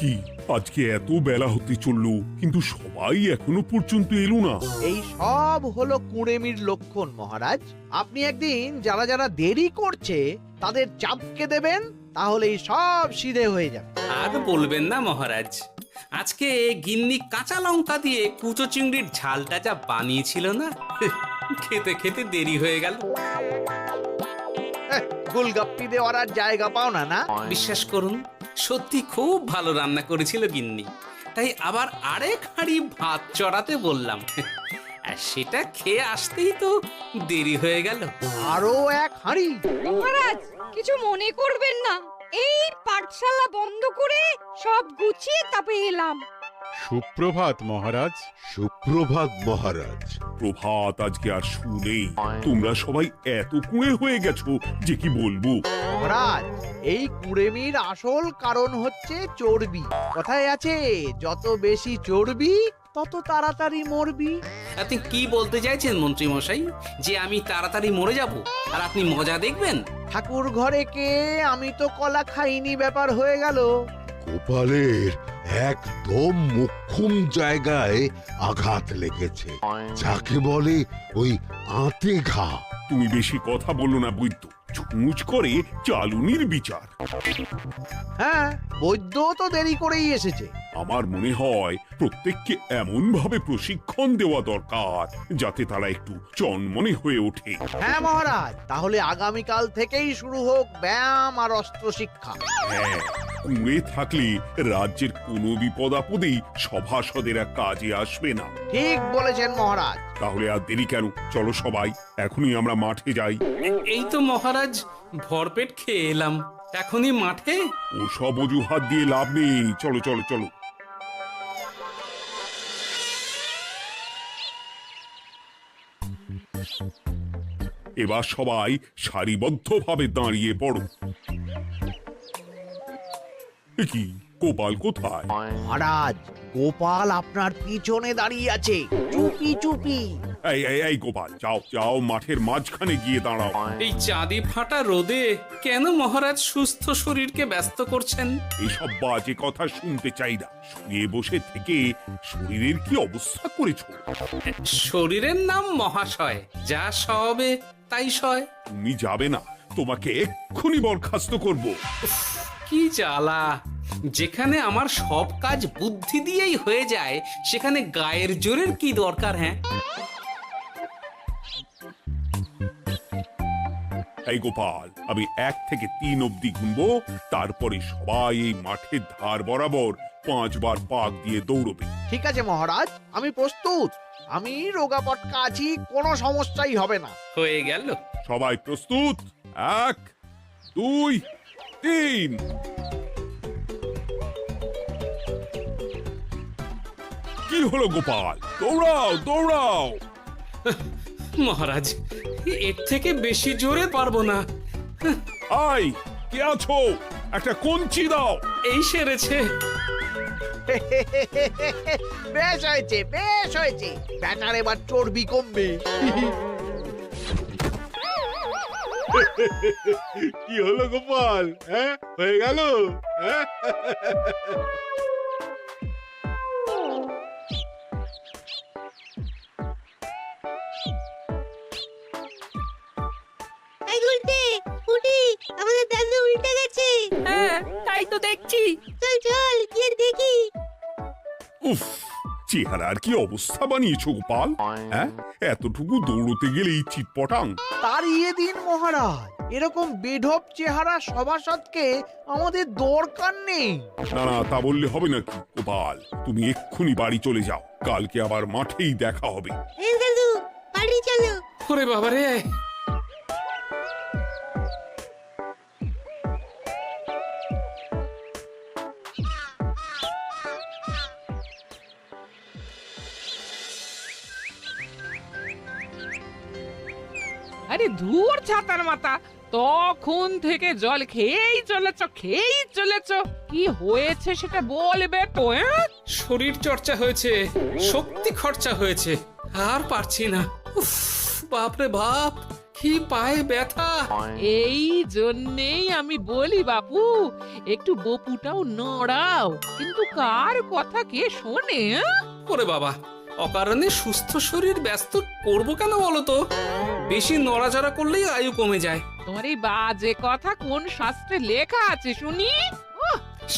কি আজকে এত বেলা হতে চললো, কিন্তু সবাই এখনো পর্যন্ত এলো না। এই সব হলো কুঁড়েমির লক্ষণ মহারাজ। আপনি একদিন যারা যারা দেরি করছে তাদের চাপকে দেবেন, তাহলেই সব সিধে হয়ে যাবে। আর বলবেন না মহারাজ, আজকে গিন্নি কাঁচা লঙ্কা দিয়ে কুচো চিংড়ির ঝালটা যা বানিয়েছিল না, খেতে খেতে দেরি হয়ে গেল। গোলগাপ্পি দেওয়ার আর জায়গা পাও না না? বিশ্বাস করুন, সত্যি খুব ভালো রান্না করেছিল গিন্নি, তাই আবার আরেক হাঁড়ি ভাত চড়াতে বললাম। আর সেটা খেয়ে আসতেই তো দেরি হয়ে গেল। আরো এক হাঁড়ি? মহারাজ কিছু মনে করবেন না, এই পাঠশালা বন্ধ করে সব গুছিয়ে তারপরে এলাম। সুপ্রভাত মহারাজ। সুপ্রভাত মহারাজ। প্রভাত আজকে আর শুনেই, তোমরা সবাই এত কুঁড়ে হয়ে গেছো যে কি বলবো। মহারাজ, এই কুঁড়েমির আসল কারণ হচ্ছে চর্বি। কথায় আছে, যত বেশি চর্বি তত তাড়াতাড়ি মরবি। আপনি কি বলতে চাইছেন মন্ত্রী মশাই, যে আমি তাড়াতাড়ি মরে যাব আর আপনি মজা দেখবেন? ঠাকুর ঘরে কে, আমি তো কলা খাইনি ব্যাপার হয়ে গেল। গোপালের একদম মুখ্যম জায়গায় আঘাত লেগেছে, যাকে বলে ওই আঁতে ঘা। তুমি বেশি কথা বলো না বৈদ্য, ছুঁচ করে চালুনির বিচার। হ্যাঁ, বৈদ্য তো দেরি করেই এসেছে। আমার মনে হয় প্রত্যেককে এমন ভাবে প্রশিক্ষণ দেওয়া দরকার যাতে তারা একটু চনমনে হয়ে ওঠে। হ্যাঁ মহারাজ, তাহলে আগামীকাল থেকেই শুরু হোক ব্যায়াম আর অস্ত্র শিক্ষা। হ্যাঁ, কুঁড়ে থাকলে রাজ্যের কোনো বিপদ আপদেই সভাসদেরা কাজে আসবে না। ঠিক বলেছেন মহারাজ। তাহলে আর দেরি কেন, চলো সবাই এখনই আমরা মাঠে যাই। এই তো মহারাজ ভরপেট খেয়ে এলাম, এখনই মাঠে? ওসব অজুহাত দিয়ে লাভ নেই, চলো চলো চলো। এবার সবাই সারিবদ্ধভাবে দাঁড়িয়ে পড়ো। এ কি, গোপাল কোথায়? মহারাজ, গোপাল আপনার পিছনে দাঁড়িয়ে আছে, চুপি চুপি। এই এই এই গোপাল, যাও যাও, মাঠের মাঝখানে গিয়ে দাঁড়াও। এই চাঁদি ফাটা রোদে কেন মহারাজ সুস্থ শরীরকে ব্যস্ত করছেন? এসব বাজে কথা শুনতে চাই না। শুয়ে বসে থেকে শরীরের কি অবস্থা করেছো? শরীরের নাম মহাশয়, যা সবে তাই সয়। তুমি যাবে না, তোমাকে এক্ষুনি বরখাস্ত করবো। কি জ্বালা! যেখানে আমার সব কাজ বুদ্ধি দিয়েই হয়ে যায়, সেখানে গায়ের জোরের কি দরকার? হ্যাঁ, এই গোপাল, আমি 1 থেকে 3 অব্দি গুনবো, তারপরে সবাই এই মাঠের ধার বরাবর 5 বার পাক দিয়ে দৌড়বে। ঠিক আছে মহারাজ, আমি প্রস্তুত। আমি রোগা পটকা আছি, কোনো সমস্যাই হবে না। হয়ে গেল। সবাই প্রস্তুত? 1 2 3। কি হলো গোপাল, দৌড়াও দৌড়াও। মহারাজ, এর থেকে বেশি জোরে পারবো না। আই, কে আছো? একটা কঞ্চি দাও। এই সেরেছে। বেশ হয়েছে, বেশ হয়েছে। ব্যাটার এবার চর্বি কমবে। কি হলো গোপাল, হ্যাঁ হয়ে গেল? হ্যাঁ? এই উল্টে উঠি, আমাদের দাদু উল্টে গেছে। হ্যাঁ, তাই তো দেখছি। চল চল গিয়ে দেখি। উফ, চেহারার কি অবস্থা বানিয়েছো গোপাল, হ্যাঁ? এতটুকু দৌড়তে গেলেই চিৎপটাং। তাড়িয়ে দিন মহারাজ, এরকম বেঢপ চেহারা সভাসদকে আমাদের দরকার নেই। না না, তা বললে হবে নাকি গোপাল, তুমি এক্ষুনি বাড়ি চলে যাও, কালকে আবার মাঠেই দেখা হবে। এই দাদু বাড়ি চলো। ওরে বাবারে! আরে ধুর ছাতার মাথা, তখন থেকে জল খেয়েই চলেছ। কি হয়েছে সেটা বলবে তো? শরীর চর্চা হয়েছে, শক্তি খরচা হয়েছে, আর পারছি না। উফ, বাপরে বাপ, কি পায়ে ব্যথা। এই জন্যেই আমি বলি বাপু, একটু বপুটাও নড়াও, কিন্তু কার কথা কে শোনে? ওরে বাবা, অকারণে সুস্থ শরীর ব্যস্ত করবো কেন বলো তো? বেশি নড়াচড়া করলেই আয়ু কমে যায়। তোমার এই বাজে কথা কোন শাস্ত্রে লেখা আছে শুনি?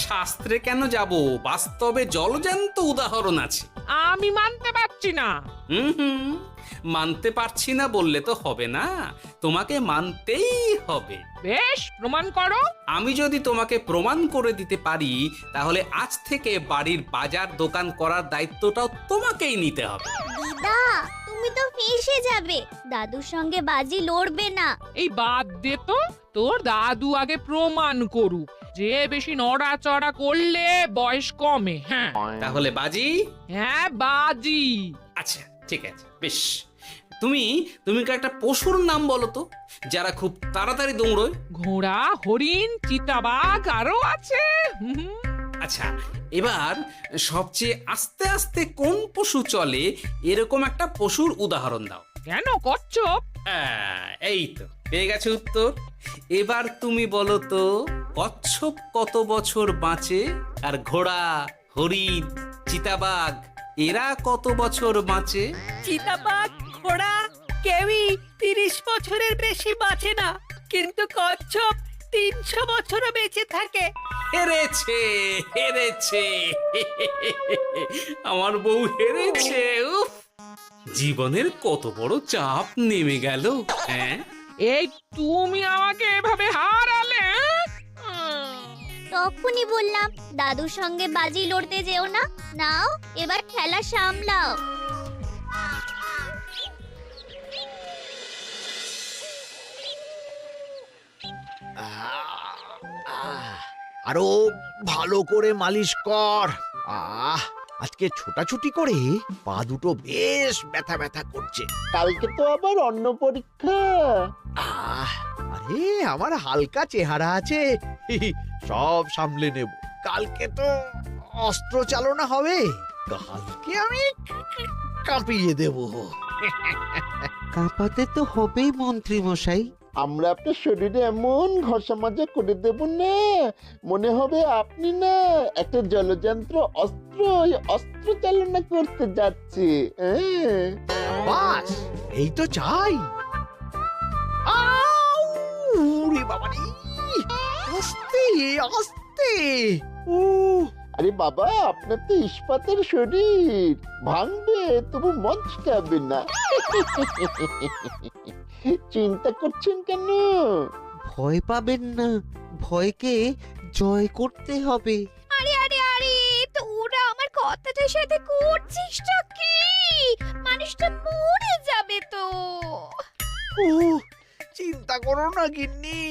শাস্ত্রে কেন যাব, বাস্তবে জলজ্যান্ত উদাহরণ আছে। আমি মানতে পারছি না। হুম, মানতে পারছি না বললে তো হবে না, তোমাকে মানতেই হবে। বেশ, প্রমাণ করো। আমি যদি তোমাকে প্রমাণ করে দিতে পারি, তাহলে আজ থেকে বাড়ির বাজার দোকান করার দায়িত্বটাও তোমাকেই নিতে হবে। দিদা তুমি তো ফেঁসে যাবে, দাদুর সঙ্গে বাজি লড়বে না। এই বাদ দে তো, তোর দাদু আগে প্রমাণ করুক যে বেশি নড়াচড়া করলে বয়স কমে। হ্যাঁ তাহলে বাজি? হ্যাঁ বাজি। আচ্ছা ঠিক আছে, বেশ। তুমি তুমি কি একটা পশুর নাম বলো তো, যারা খুব তাড়াতাড়ি দৌড়য়? ঘোড়া, হরিণ, চিতাবাঘ আরো আছে। হুম, আচ্ছা, এবার সবচেয়ে আস্তে আস্তে কোন পশু চলে, এরকম একটা পশুর উদাহরণ দাও। কেন কচ্ছপ? এই তো পেয়ে গেছে উত্তর। এবার তুমি বলো তো, কচ্ছপ কত বছর বাঁচে, আর ঘোড়া, হরিণ, চিতাবাঘ এরা কত বছর বাঁচে? চিতাবাঘ, ঘোড়া কেউই 30 বছরের বেশি বাঁচে না, কিন্তু কচ্ছপ 300 বছরও বেঁচে থাকে। হেরেছে, হেরেছে, আমার বউ হেরেছে। উফ, জীবনের কত বড় চাপ নেমে গেল। হ্যাঁ, এই তুমি আমাকে এভাবে হারালে? তখনই বললাম দাদুর সঙ্গে বাজি লড়তে যেও না। নাও এবার খেলা সামলাও। আরো ভালো করে মালিশ কর। আজকে ছোটাছুটি করে পা দুটো বেশ ব্যথা ব্যথা করছে। কালকে তো আবার অন্য পরীক্ষা। আরে আমার হালকা চেহারা আছে, সব সামলে নেব। কালকে তো অস্ত্র চালনা হবে, কালকে আমি কাঁপিয়ে দেব। কাঁপাতে তো হবেই মন্ত্রী মশাই। আমরা আপনার শরীরে এমন ঘষা মাজা করে দেব না, মনে হবে আপনি না একটা জলযন্ত্র অস্ত্র অস্ত্র চালনা করতে যাচ্ছে। বাস এই তো চাই। আউরে বাবা রে, আস্তে আস্তে। আরে বাবা, আপনার তো ইস্পাতের শরীর, ভাঙবে তবু মচকাবে না। চিন্তা করছেন কেন? ভয় পাবেন না, ভয়কে জয় করতে হবে। আরে আরে আরে, তোরা আমার কথাটার সাথে করছিসটা কি? মানুষটা মরে যাবে তো। চিন্তা করো না গিন্নি।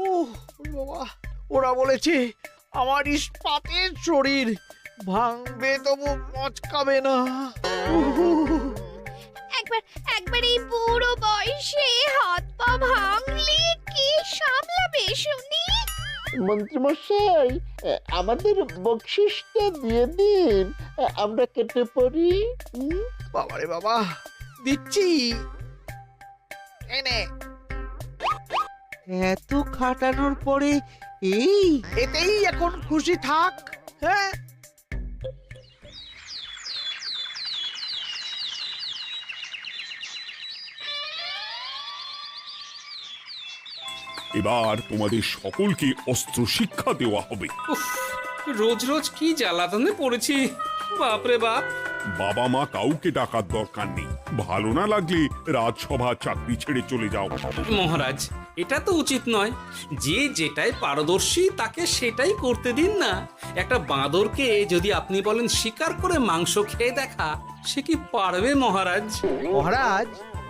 ওরে বাবা, ওরা বলেছে আমার ইস্পাতের শরীর, ভাঙবে তবু মচকাবে না। একবার এই বুড়ো বয়সে হাত পা ভাঙলে কি সামলাবে শুনি? মন্ত্রী মশাই, আমাদের বকশিসটা দিয়ে দিন, আমরা কেটে পড়ি। বাবারে বাবা, দিচ্ছি। এনে এত খাটানোর পরে এই এতেই এখন খুশি থাক। হ্যাঁ, এবার তোমাদের সকলকে অস্ত্র শিক্ষা দেওয়া হবে। উফ, রোজ রোজ কি জ্বালাতনে পড়েছি, বাপরে বাপ। বাবা মা কাউকে ডাকার দরকার নেই, ভালো না লাগলে রাজসভা চাকরি ছেড়ে চলে যাও। মহারাজ, এটা তো উচিত নয়। যে যেটাই পারদর্শী তাকে সেটাই করতে দিন না। একটা বাঁদরকে যদি আপনি বলেন শিকার করে মাংস খেয়ে দেখা, সে কি পারবে মহারাজ? মহারাজ,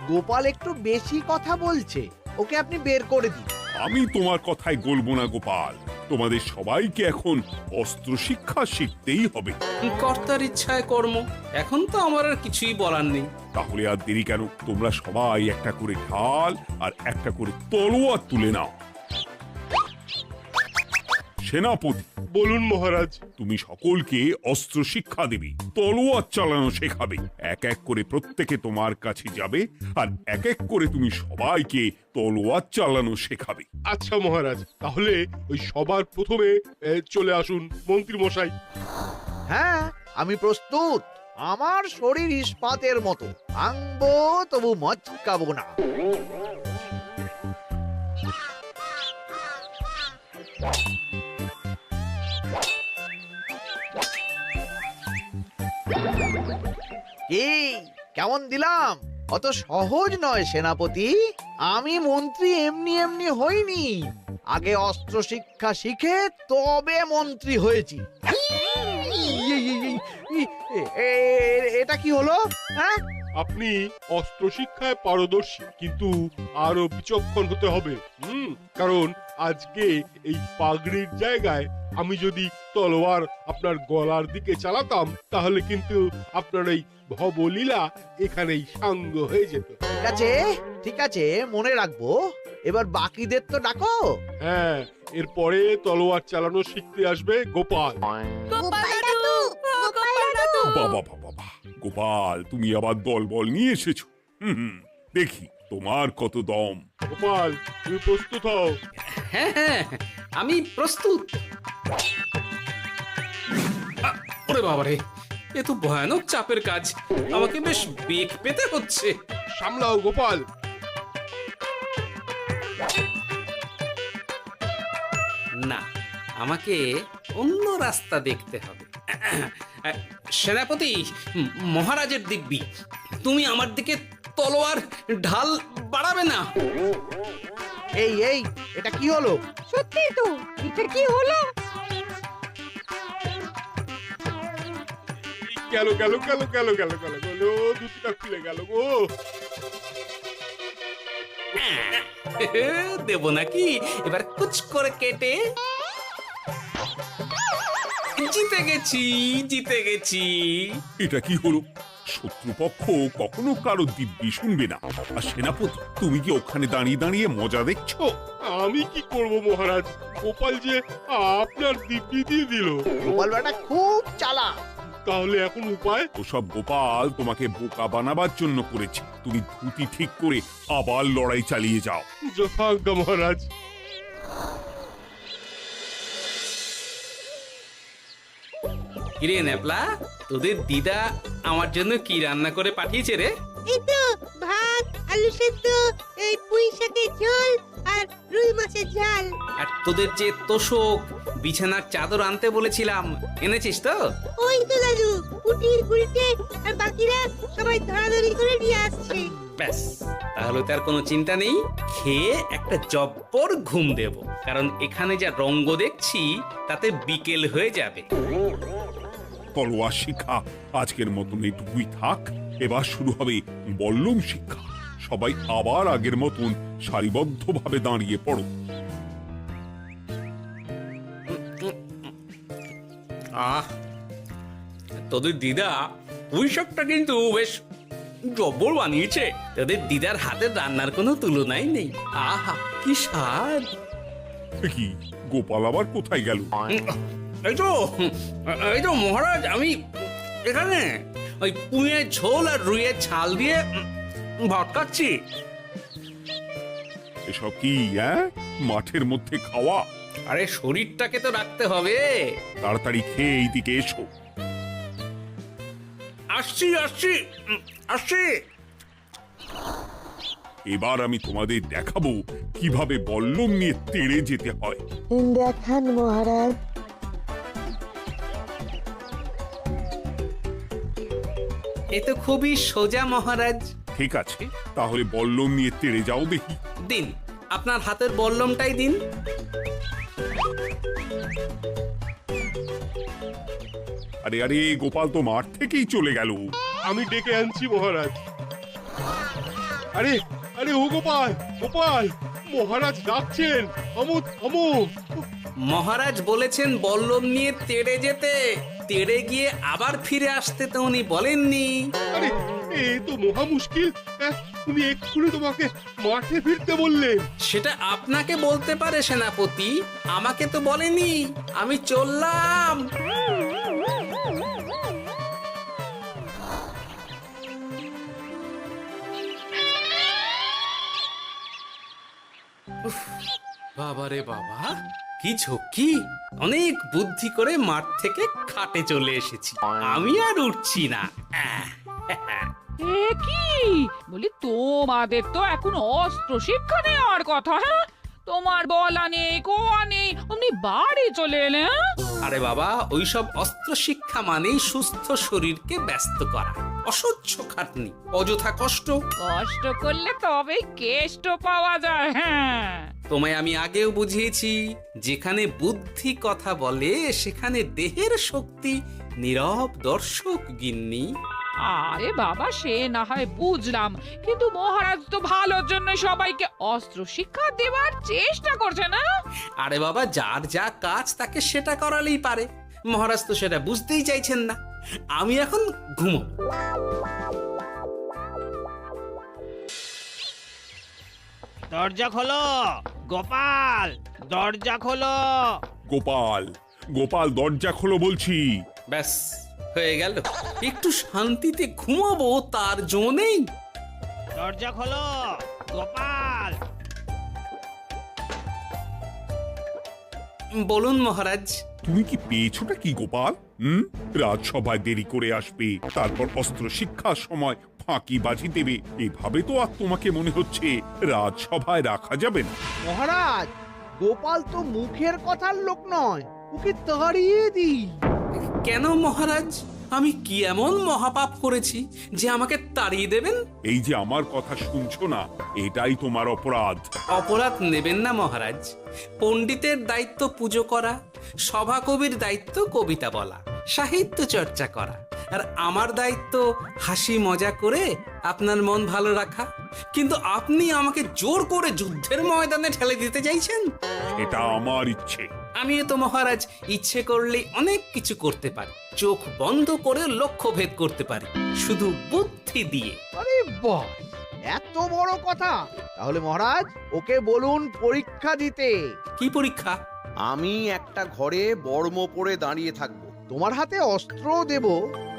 গোপাল একটু বেশি কথা বলছে, ওকে আপনি বের করে দিন। আমি তোমার কথায় গলবো না গোপাল, তোমাদের সবাইকে এখন অস্ত্র শিক্ষা শিখতেই হবে। কর্তার ইচ্ছায় কর্ম, এখন তো আমার আর কিছুই বলার নেই। তাহলে আর দেরি কেন, তোমরা সবাই একটা করে ঢাল আর একটা করে তলোয়ার তুলে নাও। সেনাপতি, বলুন মহারাজ। তুমি সকলকে অস্ত্র শিক্ষা দেবে, তলোয়ার চালানো শেখাবে। এক এক করে প্রত্যেকে তোমার কাছে যাবে আর এক এক করে তুমি সবাইকে তলোয়ার চালানো শেখাবে। আচ্ছা মহারাজ, তাহলে ওই সবার প্রথমে চলে আসুন মন্ত্রী মশাই। হ্যাঁ, আমি প্রস্তুত। আমার শরীর ইস্পাতের মতো, ভাঙবো তবু মচকাবো না। কি কেমন দিলাম? অত সহজ নয় সেনাপতি। আমি মন্ত্রী এমনি এমনি হইনি, আগে অস্ত্র শিক্ষা শিখে তবে মন্ত্রী হয়েছি। এটা কি হলো? হ্যাঁ, আপনি অস্ত্র শিক্ষায় পারদর্শী, কিন্তু আরো বিচক্ষণ হতে হবে। কারণ আজকে এই পাগড়ির জায়গায় আমি যদি তলোয়ার আপনার গলার দিকে চালাতাম, তাহলে কিন্তু আপনার এই ভবলীলা এখানেই সাঙ্গ হয়ে যেত। ঠিক আছে ঠিক আছে, মনে রাখবো। এবার বাকিদের তো ডাকো। হ্যাঁ, এরপরে তলোয়ার চালানো শিখতে আসবে গোপাল। গোপাল দাদু, গোপাল দাদু। বাবা বাবা বাবা, গোপাল তুমি আবার দল বল নিয়ে এসেছো। দেখি তোমার কত দম। গোপাল, তুমি প্রস্তুত হও। হ্যাঁ হ্যাঁ, আমি প্রস্তুত। ওরে বাবারে, এ তো ভয়ানক চাপের কাজ। আমাকে বেশ বেগ পেতে হচ্ছে। সামলাও গোপাল। না, আমাকে অন্য রাস্তা দেখতে হবে। সেনাপতি, মহারাজের দিব্যি, তুমি আমার দিকে তলোয়ার ঢাল বাড়াবে না। এই এই, এটা কি হলো? সত্যি তো, এটা কি হলো? গেল গেল গেল গেল গেল গেল গেল, দুটিটা খুলে গেল গো। দেব নাকি এবার কুচ করে কেটে? জিতে গেছি, জিতে গেছি। এটা কি হলো? শত্রুপক্ষ কখনো কারো দিব্যি শুনবে না। আর সেনাপতি, তুমি কি ওখানে দাঁড়িয়ে দাঁড়িয়ে মজা দেখছো? আমি কি করব মহারাজ, গোপাল যে আপনার দিব্যি দিয়ে দিল। গোপাল বেটা খুব চালাক। তাহলে এখন উপায়? ওসব গোপাল তোমাকে বোকা বানাবার জন্য করেছে। তুমি ধুতি ঠিক করে আবার লড়াই চালিয়ে যাও। যথাজ্ঞা মহারাজ। কিরে ন্যাপলা, তোদের দিদা আমার জন্য কি রান্না করে পাঠিয়েছে রে? এই তো ভাত, আলু সেদ্ধ, এই পুঁই শাকের ঝোল আর রুই মাছের ঝাল। আর তোদের যে তোষক, বিছানার চাদর আনতে বলেছিলাম, এনেছিস তো? ওই তো দাদু, কুটির গুলটে আর বাকিরা সবাই ধরাধরি করে নিয়ে আসছে। ব্যাস, তাহলে তার কোনো চিন্তা নেই। খেয়ে একটা জব্বর ঘুম দেব, কারণ এখানে যা রঙ্গ দেখছি তাতে বিকেল হয়ে যাবে। তলোয়ার শিক্ষা আজকের মতন এইটুকুই থাক। এবার শুরু হবে বল্লম শিক্ষা। সবাই আবার আগের মতন সারিবদ্ধভাবে দাঁড়িয়ে পড়ো। আহ, তোদের দিদা পুঁই শাকটা কিন্তু বেশ জব্বর বানিয়েছে। তোদের দিদার হাতের রান্নার কোনো তুলনাই নেই। আহা, কি স্বাদ! কি গোপাল আবার কোথায় গেল? এই তো মহারাজ, আমি এখানে ওই পুঁয়ের ঝোল আর রুইয়ের ছাল দিয়ে ভাত খাচ্ছি। এসব কি মাঠের মধ্যে খাওয়া? আরে শরীরটাকে তো রাখতে হবে। তাড়াতাড়ি খেয়ে এইদিকে এসো। আসছি আসছি আসছি। এবার আমি তোমাদের দেখাবো কিভাবে বল্লম নিয়ে তেড়ে যেতে হয়। দেখান মহারাজ। এ তো খুবই সোজা মহারাজ। ঠিক আছে, তাহলে বল্লম নিয়ে তেড়ে যাও দেখি। দিন, আপনার হাতের বল্লমটাই দিন। আরে আরে, গোপাল তো মাঠ থেকেই চলে গেল। আমি ডেকে আনছি মহারাজ। আরে আরে, ও গোপাল, গোপাল, মহারাজ ডাকছেন। থামো থামো। মহারাজ বলেছেন বল্লম নিয়ে তেড়ে যেতে, তেড়ে গিয়ে আবার ফিরে আসতে তো উনি বলেননি। আরে, এ তো মহা মুশকিল। তুমি এক্ষুনি তোমাকে মাঠে ফিরতে বললে। সেটা আপনাকে বলতে পারে সেনাপতি, আমাকে তো বলেনি। আমি চললাম। উফ, বাবারে বাবা, কি ঝক্কি! অনেক বুদ্ধি করে মাঠ থেকে খাটে চলে এসেছি। আমি আর উঠছি না। এ কি বলি, তোমাদের তো এখন অস্ত্র শিক্ষা নেওয়ার কথা। হ্যাঁ, তোমার বলা নেই কোয়া নেই, অমনি বাড়ি চলে এলে। আরে বাবা, ওইসব অস্ত্র শিক্ষা মানেই সুস্থ শরীরকে ব্যস্ত করা, অসহ্য খাটনি, অযথা কষ্ট। কষ্ট করলে তবেই কেষ্ট পাওয়া যায়। হ্যাঁ, তোমায় আমি আগেও বুঝিয়েছি, যেখানে বুদ্ধি কথা বলে সেখানে দেহের শক্তি নীরব দর্শক গিন্নি। আরে বাবা, সে না হয় বুঝলাম, কিন্তু মহারাজ তো ভালোর জন্য সবাইকে অস্ত্র শিক্ষা দেওয়ার চেষ্টা করছে না। আরে বাবা, যার যা কাজ তাকে সেটা করালেই পারে। মহারাজ তো সেটা বুঝতেই চাইছেন না। আমি এখন ঘুমো। দরজা খোলো গোপাল, দরজা খোলো। গোপাল, গোপাল, দরজা খোলো বলছি। ব্যাস হয়ে গেল। একটু শান্তিতে ঘুমাবো তার জো নেই। দরজা খোলো গোপাল। বলুন মহারাজ। তুমি কি পেয়েছোটা কি গোপাল? রাজসভায় দেরি করে আসবে, তারপর অস্ত্র শিক্ষার সময় ফাঁকিবাজি দেবে। এভাবে তো আর তোমাকে মনে হচ্ছে রাজসভায় রাখা যাবে না। মহারাজ, গোপাল তো মুখের কথার লোক নয়, ওকে তাড়িয়ে দিই। কেন মহারাজ? আমি কি এমন মহাপাপ করেছি যে আমাকে তাড়িয়ে দেবেন? এই যে আমার কথা শুনছো না, এটাই তোমার অপরাধ। অপরাধ নেবেন না মহারাজ। পণ্ডিতের দায়িত্ব পুজো করা, সভাকবির দায়িত্ব কবিতা বলা, সাহিত্য চর্চা করা, আর আমার দায়িত্ব হাসি মজা করে আপনার মন ভালো রাখা। কিন্তু আপনি আমাকে জোর করে যুদ্ধের ময়দানে ঠেলে দিতে চাইছেন। এটা আমার ইচ্ছে। আমিও তো মহারাজ ইচ্ছে করলে অনেক কিছু করতে পারি। চোখ বন্ধ করে লক্ষ্য ভেদ করতে পারি, শুধু বুদ্ধি দিয়ে। আরে বাহ, এত বড় কথা! তাহলে মহারাজ, ওকে বলুন পরীক্ষা দিতে। কি পরীক্ষা? আমি একটা ঘরে বর্ম পরে দাঁড়িয়ে থাকবো। তোমার হাতে অস্ত্র দেব,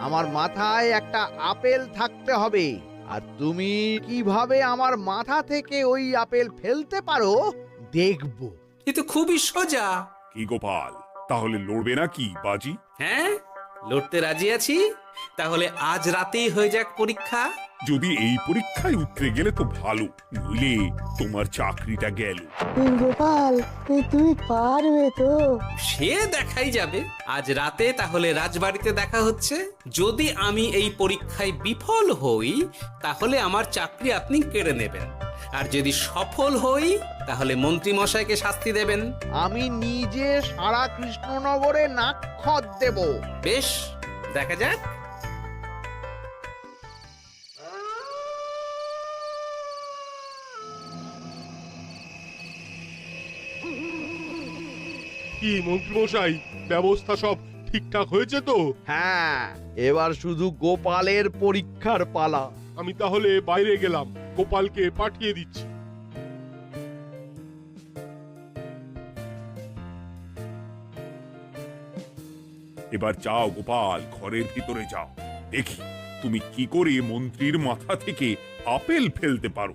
আমার মাথায় একটা আপেল থাকতে হবে, আর তুমি কিভাবে আমার মাথা থেকে ওই আপেল ফেলতে পারো দেখবো। এ তো খুবই সোজা। কি গোপাল, তাহলে লড়বে নাকি বাজি? হ্যাঁ, লড়তে রাজি আছি। তাহলে আজ রাতেই হয়ে যাক পরীক্ষা। যদি এই পরীক্ষায় উতরে গেলে তো ভালো, নইলে তোমার চাকরিটা গেল। গোপাল, তুমি পারবে তো? সে দেখাই যাবে। আজ রাতে তাহলে রাজবাড়িতে দেখা হচ্ছে। যদি আমি এই পরীক্ষায় বিফল হই, তাহলে আমার চাকরি আপনি কেড়ে নেবেন। আর যদি সফল হই, তাহলে মন্ত্রী মশাইকে শাস্তি দেবেন। আমি নিজে সারা কৃষ্ণনগরে নাক্ষত দেব। বেশ, দেখা যাক। কি মন্ত্রীমশাই, ব্যবস্থা সব ঠিকঠাক হয়েছে তো? হ্যাঁ, এবার শুধু গোপালের পরীক্ষার পালা। আমি তাহলে বাইরে গেলাম, গোপালকে পাঠিয়ে দিচ্ছি। এবার যাও গোপাল, ঘরের ভিতরে যাও, দেখি তুমি কি করে মন্ত্রীর মাথা থেকে আপেল ফেলতে পারো।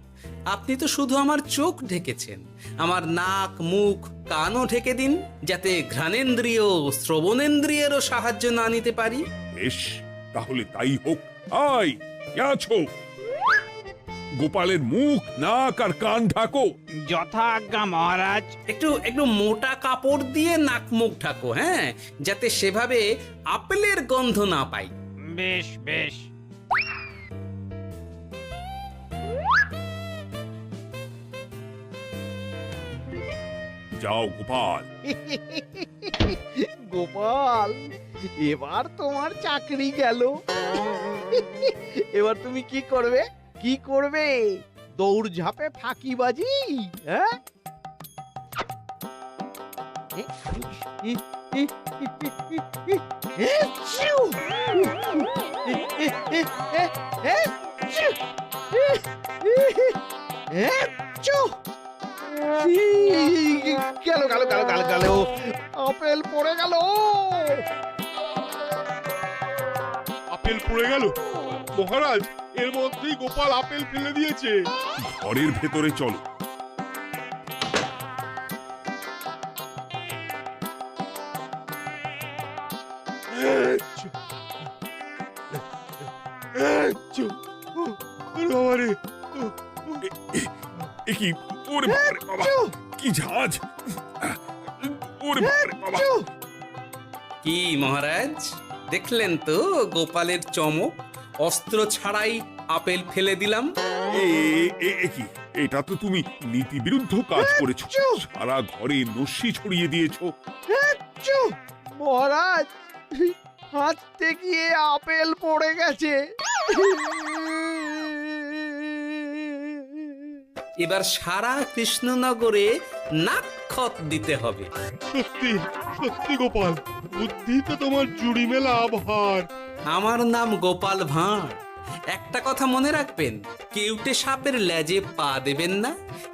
আপনি তো শুধু আমার চোখ ঢেকেছেন, আমার নাক মুখ কানও ঢেকে দিন, যাতে ঘ্রাণেন্দ্রিয় শ্রবণেন্দ্রিয়েরও সাহায্য না নিতে পারি। বেশ, তাহলে তাই হোক। আয়, কে আছো? গোপালের মুখ নাক আর কান ঢাকো। যথা আজ্ঞা মহারাজ। একটু একটু মোটা কাপড় দিয়ে নাক মুখ ঢাকো, হ্যাঁ, যাতে সেভাবে আপেলের গন্ধ না পাই। বেশ বেশ। যাও গোপাল। গোপাল, এবার তোমার চাকরি গেল। এবার তুমি কি করবে? কি করবে? দৌড় ঝাঁপে ফাঁকিবাজি? হ্যাঁ, গেল গেল গেল গেল গেল, আপেল পড়ে গেল। আপেল পড়ে গেল মহারাজ, এর মধ্যেই গোপাল আপেল ফেলে দিয়েছে। ঘরের ভেতরে চলো। বাবারে, এ কি? ওরে বাবারে বাবা, কি ঝাঁজ! ওরে বাবারে বাবা! কি মহারাজ, দেখলেন তো গোপালের চমক? অস্ত্র ছাড়াই আপেল ফেলে দিলাম। এ কি? এটা তো তুমি নীতি বিরুদ্ধ কাজ করেছো। সারা ঘরে নস্যি ছড়িয়ে দিয়েছো। মহারাজ, হাঁটতে গিয়ে আপেল পড়ে গেছে। এবার সারা কৃষ্ণনগরে নাক্ষত দিতে হবে। সত্যি সত্যি গোপাল, বুদ্ধি তো তোমার জুড়ি মেলা আভার। আমার নাম গোপাল ভাঁড়। একটা কথা মনে রাখবেন, কেউটে সাপের লেজে পা দেবেন না,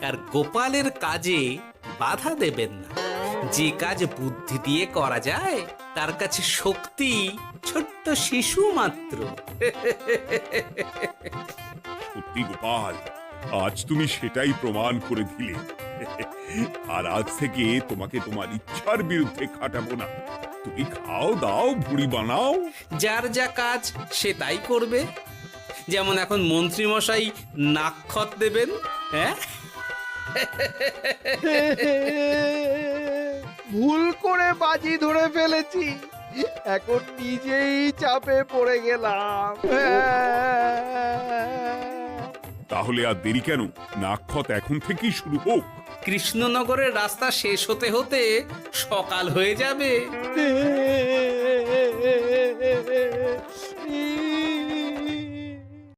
আর গোপালের কাজে বাধা দেবেন না। যে কাজ বুদ্ধি দিয়ে করা যায়, তার কাছে শক্তি ছোট্ট শিশু মাত্র। সত্যি গোপাল, আজ তুমি সেটাই প্রমাণ করে দিলে। আর আজ থেকে তোমাকে তোমার ইচ্ছার বিরুদ্ধে খাটাবো না। তুমি খাও দাও, ভুড়ি বানাও। যার যা কাজ সে তাই করবে। যেমন এখন মন্ত্রী মশাই নাক্ষত দেবেন। হ্যাঁ, ভুল করে বাজি ধরে ফেলেছি, এখন নিজেই চাপে পড়ে গেলাম। তাহলে আর দেরি কেন? নাক্ষত এখন থেকেই শুরু হোক। কৃষ্ণনগরের রাস্তা শেষ হতে হতে সকাল হয়ে যাবে।